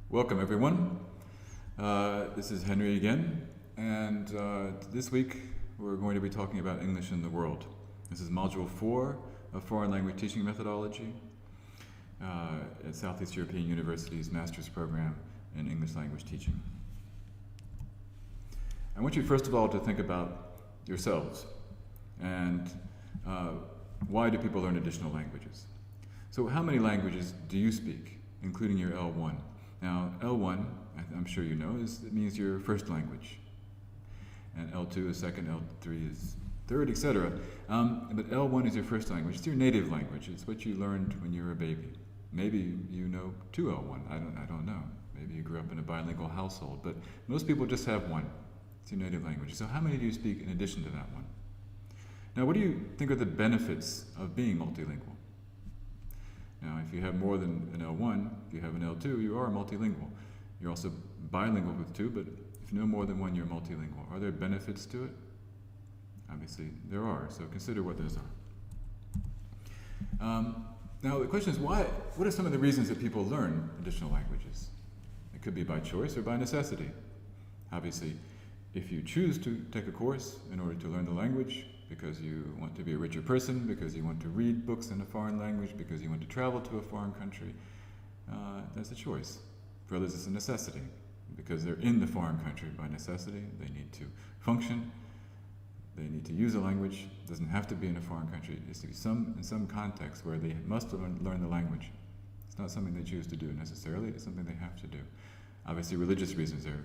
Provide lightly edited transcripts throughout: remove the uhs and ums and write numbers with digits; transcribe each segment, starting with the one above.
Welcome, everyone. This is Henry again, and this week we're going to be talking about English in the world. This is Module 4 of Foreign Language Teaching Methodology at Southeast European University's Master's Program in English Language Teaching. I want you first of all to think about yourselves and why do people learn additional languages? So how many languages do you speak, including your L1? Now, L1, I'm sure you know, it means your first language. And L2 is second, L3 is third, etc. But L1 is your first language. It's your native language. It's what you learned when you were a baby. Maybe you know 2L1. I don't know. Maybe you grew up in a bilingual household. But most people just have one. It's your native language. So how many do you speak in addition to that one? Now, what do you think are the benefits of being multilingual? Now, if you have more than an L1, if you have an L2, you are multilingual. You're also bilingual with two, but if you know more than one, you're multilingual. Are there benefits to it? Obviously, there are, so consider what those are. Now, the question is, what are some of the reasons that people learn additional languages? It could be by choice or by necessity. Obviously, if you choose to take a course in order to learn the language, because you want to be a richer person, because you want to read books in a foreign language, because you want to travel to a foreign country, that's a choice. For others, it's a necessity, because they're in the foreign country by necessity. They need to function. They need to use a language. It doesn't have to be in a foreign country. It needs to be in some context where they must learn the language. It's not something they choose to do necessarily. It's something they have to do. Obviously, religious reasons are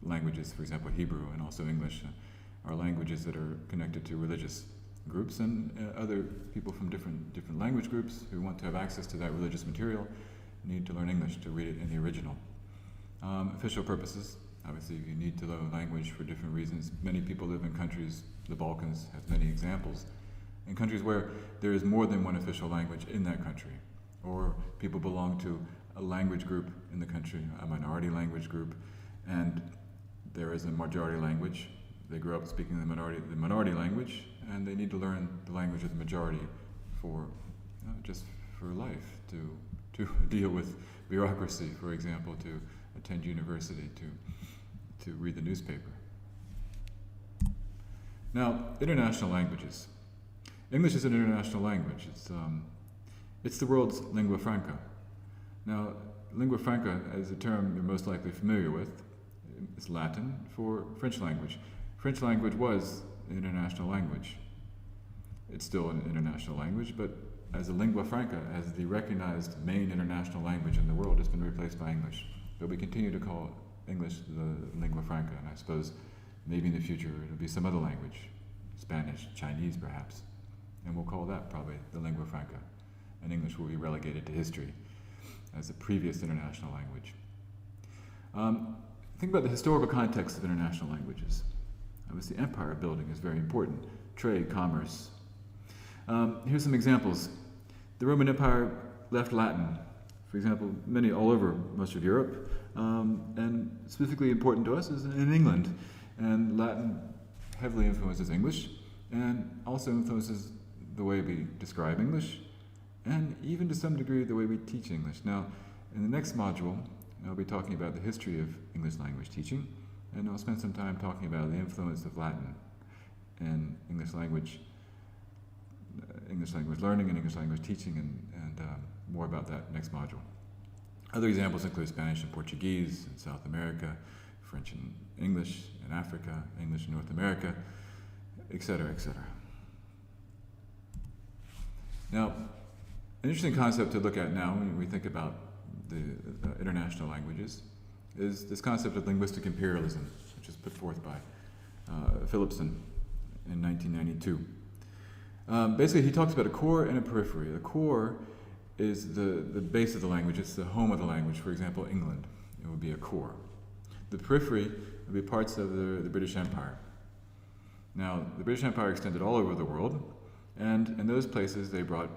languages, for example, Hebrew and also English, are languages that are connected to religious groups, and other people from different language groups who want to have access to that religious material need to learn English to read it in the original. Official purposes, obviously you need to learn language for different reasons. Many people live in countries, the Balkans has many examples, in countries where there is more than one official language in that country, or people belong to a language group in the country, a minority language group, and there is a majority language. They grew up speaking the minority language, and they need to learn the language of the majority for just for life, to deal with bureaucracy, for example, to attend university, to read the newspaper. Now, international languages. English is an international language. It's the world's lingua franca. Now, lingua franca is a term you're most likely familiar with. It's Latin for French language. French language was an international language. It's still an international language, but as a lingua franca, as the recognized main international language in the world, it's been replaced by English. But we continue to call English the lingua franca, and I suppose maybe in the future it'll be some other language, Spanish, Chinese perhaps, and we'll call that probably the lingua franca, and English will be relegated to history as a previous international language. Think about the historical context of international languages. Obviously, empire building is very important. Trade, commerce. Here's some examples. The Roman Empire left Latin, for example, many all over most of Europe, and specifically important to us is in England. And Latin heavily influences English, and also influences the way we describe English, and even to some degree the way we teach English. Now, in the next module, I'll be talking about the history of English language teaching, and I'll spend some time talking about the influence of Latin in English language learning and English language teaching, and more about that next module. Other examples include Spanish and Portuguese in South America, French and English in Africa, English in North America, etc., etc. Now, an interesting concept to look at now when we think about the international languages is this concept of linguistic imperialism, which was put forth by Philipson in 1992. Basically, he talks about a core and a periphery. The core is the base of the language. It's the home of the language. For example, England, it would be a core. The periphery would be parts of the British Empire. Now, the British Empire extended all over the world, and in those places they brought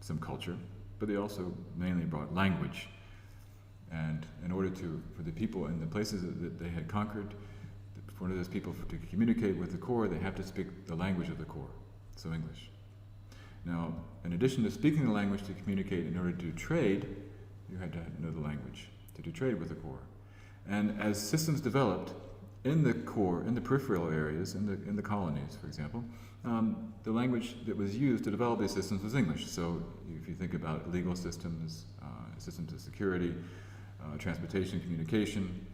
some culture, but they also mainly brought language. And in order for the people in the places that they had conquered, for those people to communicate with the core, they have to speak the language of the core, so English. Now, in addition to speaking the language to communicate in order to trade, you had to know the language to to trade with the core. And as systems developed in the core, in the peripheral areas, in the colonies, for example, the language that was used to develop these systems was English. So if you think about legal systems, systems of security, transportation, communication,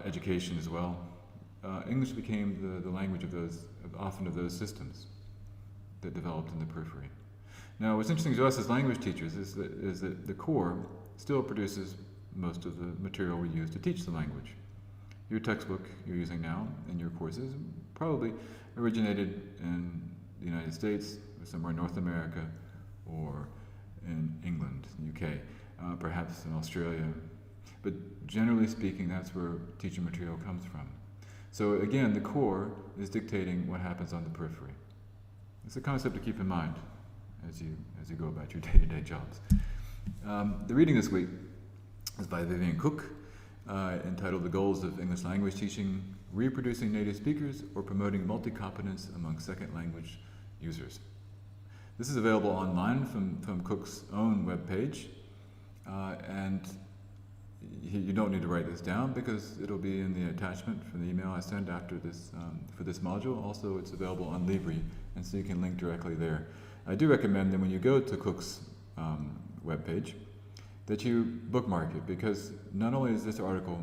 education as well, English became the language of those systems that developed in the periphery. Now, what's interesting to us as language teachers is that the core still produces most of the material we use to teach the language. Your textbook you're using now in your courses probably originated in the United States, or somewhere in North America, or in England, UK, perhaps in Australia. But generally speaking, that's where teaching material comes from. So again, the core is dictating what happens on the periphery. It's a concept to keep in mind as you go about your day-to-day jobs. The reading this week is by Vivian Cook, entitled The Goals of English Language Teaching, Reproducing Native Speakers or Promoting Multi-Competence Among Second Language Users. This is available online from Cook's own webpage, and you don't need to write this down because it'll be in the attachment from the email I send after this for this module. Also, it's available on Libri, and so you can link directly there. I do recommend that when you go to Cook's webpage, that you bookmark it, because not only is this article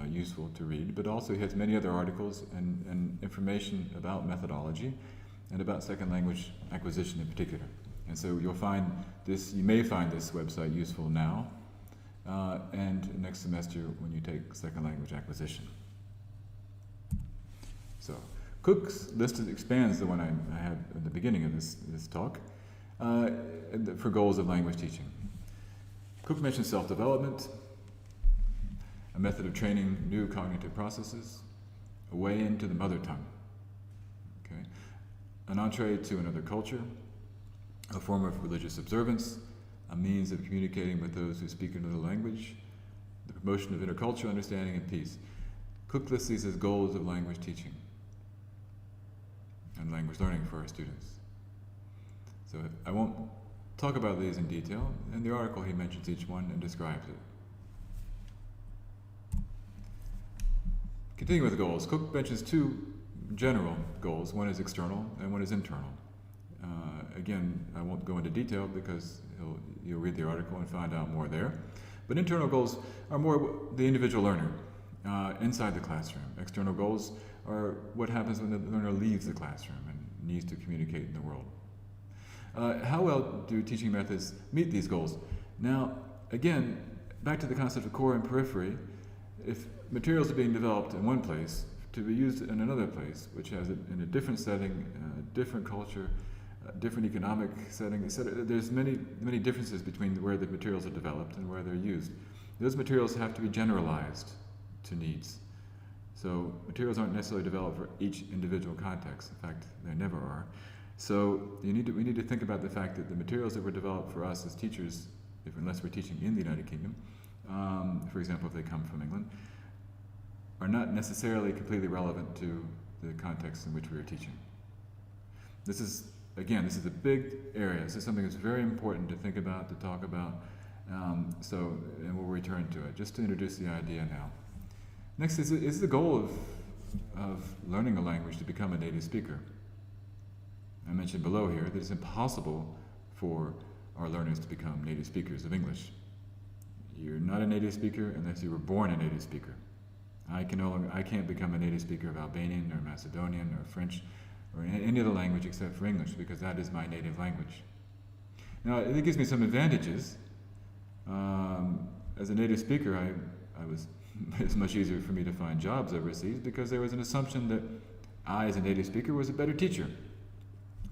useful to read, but also he has many other articles and information about methodology and about second language acquisition in particular. And so you may find this website useful now and next semester when you take second language acquisition. So Cook's list expands the one I had at the beginning of this talk for goals of language teaching. Cook mentions self-development, a method of training new cognitive processes, a way into the mother tongue, okay? An entree to another culture, a form of religious observance, a means of communicating with those who speak another language, the promotion of intercultural understanding and peace. Cook lists these as goals of language teaching and language learning for our students. So I won't talk about these in detail. In the article, he mentions each one and describes it. Continuing with the goals, Cook mentions two general goals. One is external and one is internal. Again, I won't go into detail because you'll read the article and find out more there. But internal goals are more the individual learner inside the classroom. External goals are what happens when the learner leaves the classroom and needs to communicate in the world. How well do teaching methods meet these goals? Now, again, back to the concept of core and periphery, if materials are being developed in one place to be used in another place, which has it in a different setting, different culture, different economic setting, etc., there's many differences between where the materials are developed and where they're used. Those materials have to be generalized to needs. So materials aren't necessarily developed for each individual context. In fact, they never are. So we need to think about the fact that the materials that were developed for us as teachers, unless we're teaching in the United Kingdom, for example, if they come from England, are not necessarily completely relevant to the context in which we are teaching. This is a big area. This is something that's very important to think about, to talk about, and we'll return to it, just to introduce the idea now. Next is the goal of learning a language to become a native speaker. I mentioned below here that it's impossible for our learners to become native speakers of English. You're not a native speaker unless you were born a native speaker. I can't become a native speaker of Albanian or Macedonian or French or any other language except for English, because that is my native language. Now, it gives me some advantages. As a native speaker, it's much easier for me to find jobs overseas because there was an assumption that I, as a native speaker, was a better teacher.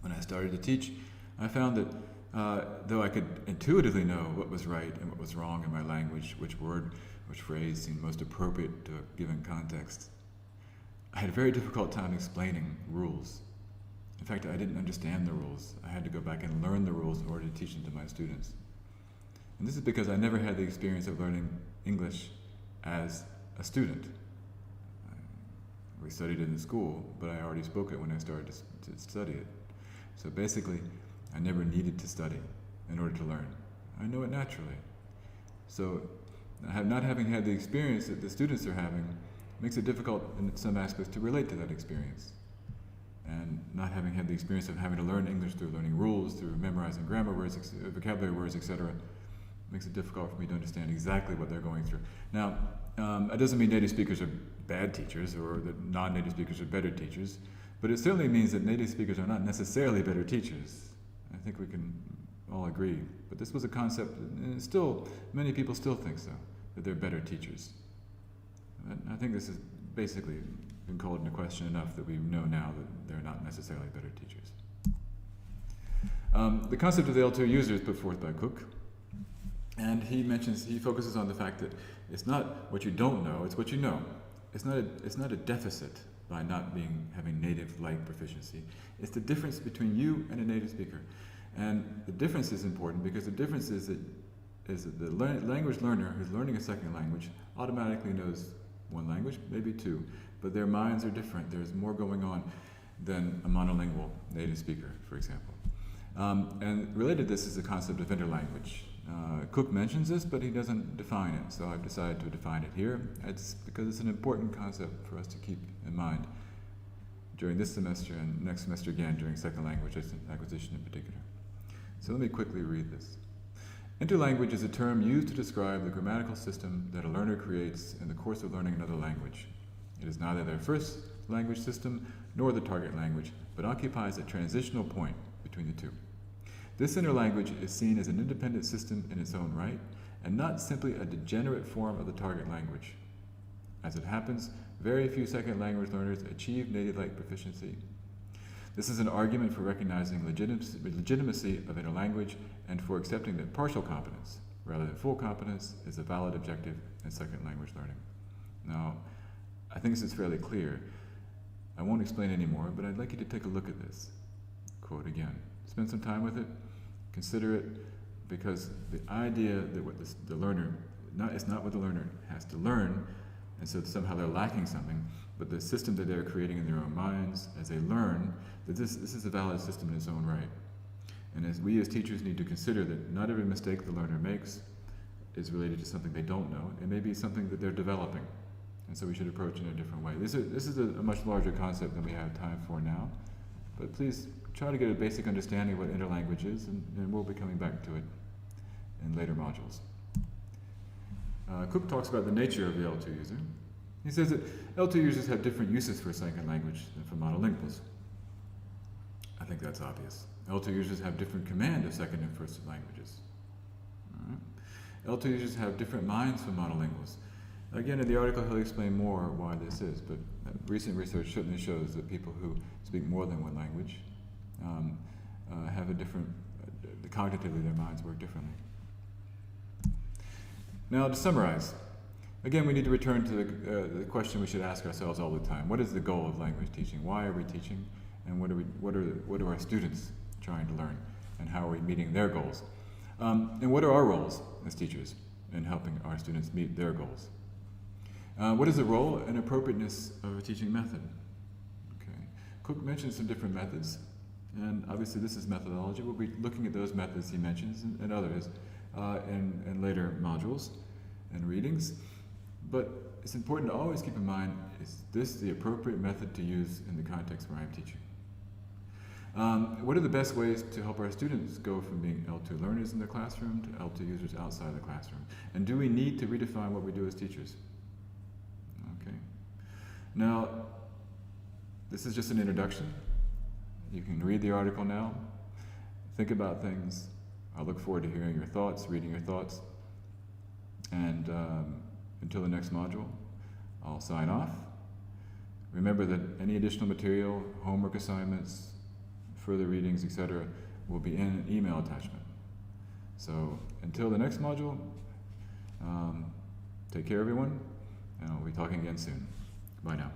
When I started to teach, I found that though I could intuitively know what was right and what was wrong in my language, which word, which phrase seemed most appropriate to a given context, I had a very difficult time explaining rules. In fact, I didn't understand the rules. I had to go back and learn the rules in order to teach them to my students. And this is because I never had the experience of learning English as a student. We studied it in school, but I already spoke it when I started to study it. So basically, I never needed to study in order to learn. I know it naturally. So not having had the experience that the students are having makes it difficult in some aspects to relate to that experience. And not having had the experience of having to learn English through learning rules, through memorizing grammar words, vocabulary words, etc., makes it difficult for me to understand exactly what they're going through. Now, it doesn't mean native speakers are bad teachers or that non-native speakers are better teachers, but it certainly means that native speakers are not necessarily better teachers. I think we can all agree. But this was a concept, and still, many people still think so, that they're better teachers. And I think this has basically been called into question enough that we know now that they're not necessarily better teachers. The concept of the L2 user is put forth by Cook, and he focuses on the fact that it's not what you don't know, it's what you know. It's not a deficit by not having native-like proficiency. It's the difference between you and a native speaker. And the difference is important because the difference is that the language learner who's learning a second language automatically knows one language, maybe two, but their minds are different. There's more going on than a monolingual native speaker, for example. And related to this is the concept of interlanguage. Cook mentions this, but he doesn't define it, so I've decided to define it here. It's because it's an important concept for us to keep in mind during this semester and next semester again during second language acquisition in particular. So let me quickly read this. Interlanguage is a term used to describe the grammatical system that a learner creates in the course of learning another language. It is neither their first language system nor the target language, but occupies a transitional point between the two. This interlanguage is seen as an independent system in its own right, and not simply a degenerate form of the target language. As it happens, very few second language learners achieve native-like proficiency. This is an argument for recognizing legitimacy of interlanguage and for accepting that partial competence, rather than full competence, is a valid objective in second language learning. Now, I think this is fairly clear. I won't explain anymore, but I'd like you to take a look at this. Quote again. Spend some time with it, consider it, because the idea that what the learner, it's not what the learner has to learn, and so somehow they're lacking something, but the system that they're creating in their own minds as they learn, that this is a valid system in its own right. And as we as teachers need to consider that not every mistake the learner makes is related to something they don't know. It may be something that they're developing, and so we should approach it in a different way. This is a much larger concept than we have time for now, but please try to get a basic understanding of what interlanguage is, and we'll be coming back to it in later modules. Cook talks about the nature of the L2 user. He says that L2 users have different uses for a second language than for monolinguals. I think that's obvious. L2 users have different command of second and first languages. All right. L2 users have different minds from monolinguals. Again, in the article he'll explain more why this is, but recent research certainly shows that people who speak more than one language have a different, cognitively their minds work differently. Now to summarize, again we need to return to the question we should ask ourselves all the time. What is the goal of language teaching? Why are we teaching? And what are our students trying to learn? And how are we meeting their goals? And what are our roles as teachers in helping our students meet their goals? What is the role and appropriateness of a teaching method? Okay. Cook mentions some different methods, and obviously this is methodology. We'll be looking at those methods he mentions and others in later modules and readings. But it's important to always keep in mind, is this the appropriate method to use in the context where I'm teaching? What are the best ways to help our students go from being L2 learners in the classroom to L2 users outside the classroom? And do we need to redefine what we do as teachers? Okay. Now, this is just an introduction. You can read the article now, think about things. I look forward to hearing your thoughts, reading your thoughts. And until the next module, I'll sign off. Remember that any additional material, homework assignments, further readings, etc., will be in an email attachment. So until the next module, take care everyone, and I'll be talking again soon. Bye now.